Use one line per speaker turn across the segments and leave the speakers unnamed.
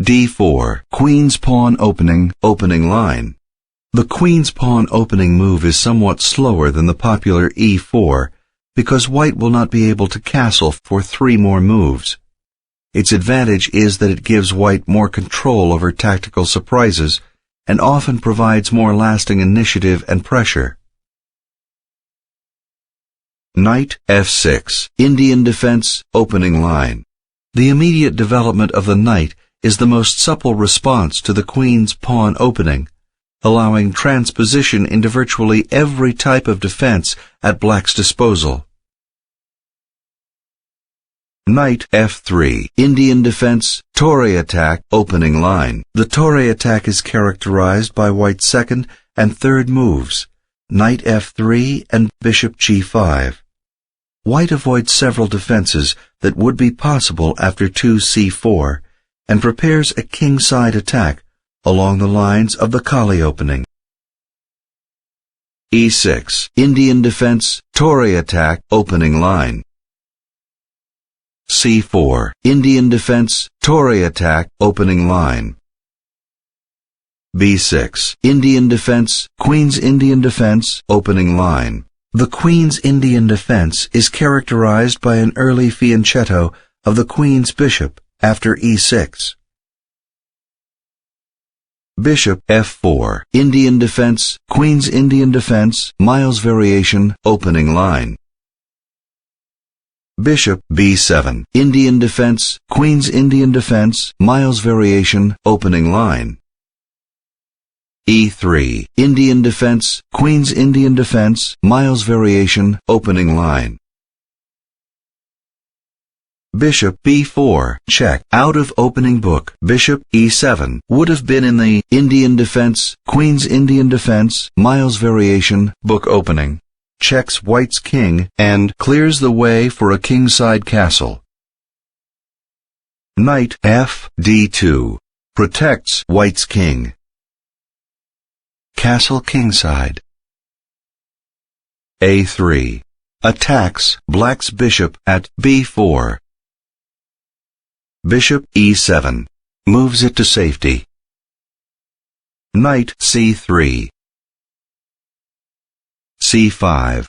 d4, queen's pawn opening, opening line. The queen's pawn opening move is somewhat slower than the popular e4 because white will not be able to castle for 3 more moves. Its advantage is that it gives white more control over tactical surprises and often provides more lasting initiative and pressure. Knight f6, Indian defense, opening line. The immediate development of the knight is the most supple response to the queen's pawn opening, allowing transposition into virtually every type of defense at black's disposal. Knight f3, Indian defense, Toray attack, opening line. The Toray attack is characterized by white's second and third moves, Knight f3 and Bishop g5. White avoids several defenses that would be possible after 2c4 and prepares a kingside attack along the lines of the Kali opening. e6, Indian defense, Toray attack, opening line. c4, Indian defense, Toray attack, opening line. b6, Indian defense, Queen's Indian defense, opening line. The Queen's Indian defense is characterized by an early fianchetto of the Queen's bishop after e6. Bishop f4, Indian defense, Queen's Indian defense, Miles variation, opening line. Bishop b7, Indian defense, Queen's Indian defense, Miles variation, opening line. e3, Indian defense, Queen's Indian defense, Miles variation, opening line. Bishop b4, check, out of opening book. Bishop e7 would have been in the Indian defense, Queen's Indian defense, Miles variation, book opening. Checks white's king and clears the way for a kingside castle. Knight f d2 protects white's king. Castle kingside. a3 attacks black's bishop at b4. Bishop e7 moves it to safety. Knight c3. c5.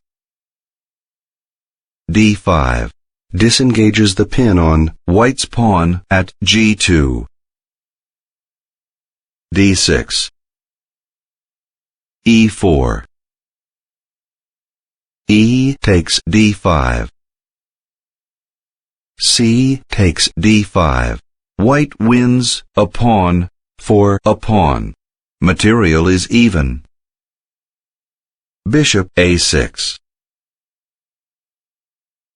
d5 disengages the pin on white's pawn at g2. d6. e4. E takes d5. C takes d5. White wins a pawn for a pawn. Material is even. Bishop a6.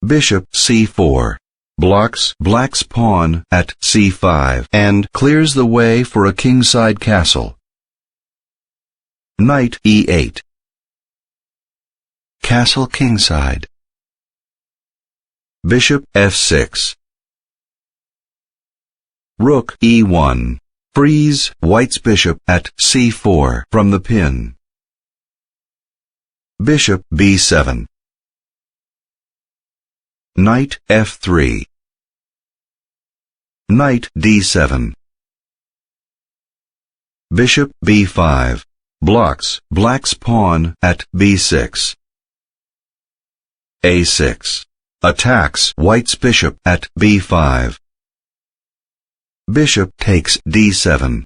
Bishop c4 blocks black's pawn at c5 and clears the way for a kingside castle. Knight e8. Castle kingside. Bishop f6. Rook e1 frees white's bishop at c4 from the pin. Bishop b7. Knight f3. Knight d7. Bishop b5 blocks black's pawn at b6. a6 attacks white's bishop at b5. Bishop takes d7.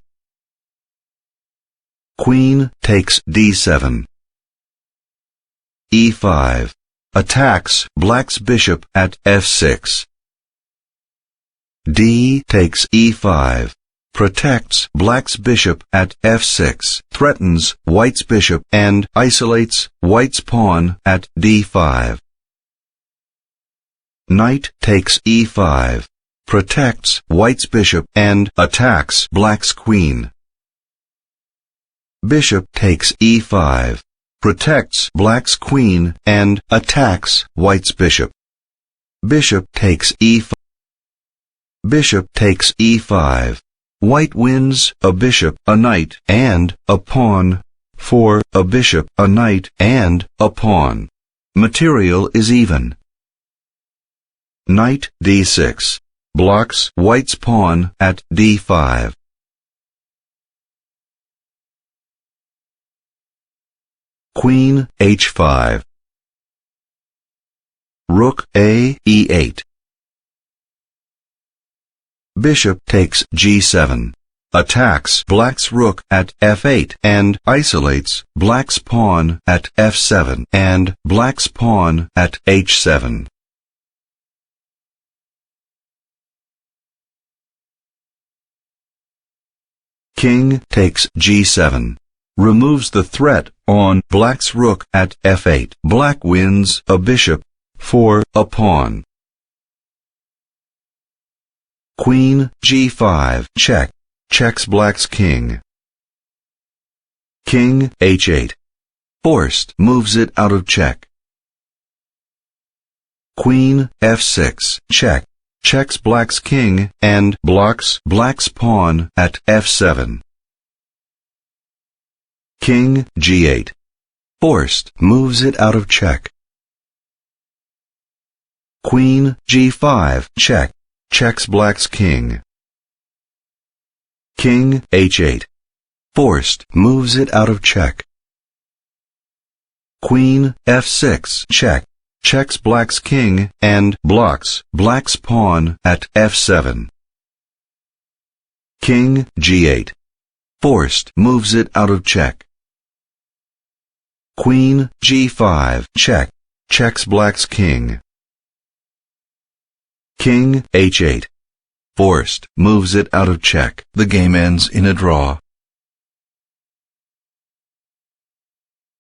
Queen takes d7. e5 attacks black's bishop at f6. D takes e5 protects black's bishop at f6, threatens white's bishop and isolates white's pawn at d5. Knight takes e5 protects white's bishop and attacks black's queen. Bishop takes e5 protects black's queen and attacks white's bishop. Bishop takes e5. Bishop takes e5. White wins a bishop, a knight, and a pawn for a bishop, a knight, and a pawn. Material is even. Knight d6 blocks white's pawn at d5. Queen h5. Rook a e8. Bishop takes g7. Attacks black's rook at f8 and isolates black's pawn at f7 and black's pawn at h7. King takes g7. Removes the threat on black's rook at f8. Black wins a bishop for a pawn. Queen g5 check. Checks black's king. King h8. Forced moves it out of check. Queen f6 check. Checks black's king and blocks black's pawn at f7. King g8. Forced moves it out of check. Queen g5 check. Checks black's king. King h8. Forced moves it out of check. Queen f6 check. Checks black's king and blocks black's pawn at f7. King g8. Forced moves it out of check. Queen g5 check. Checks black's king. King h8. Forced moves it out of check. The game ends in a draw.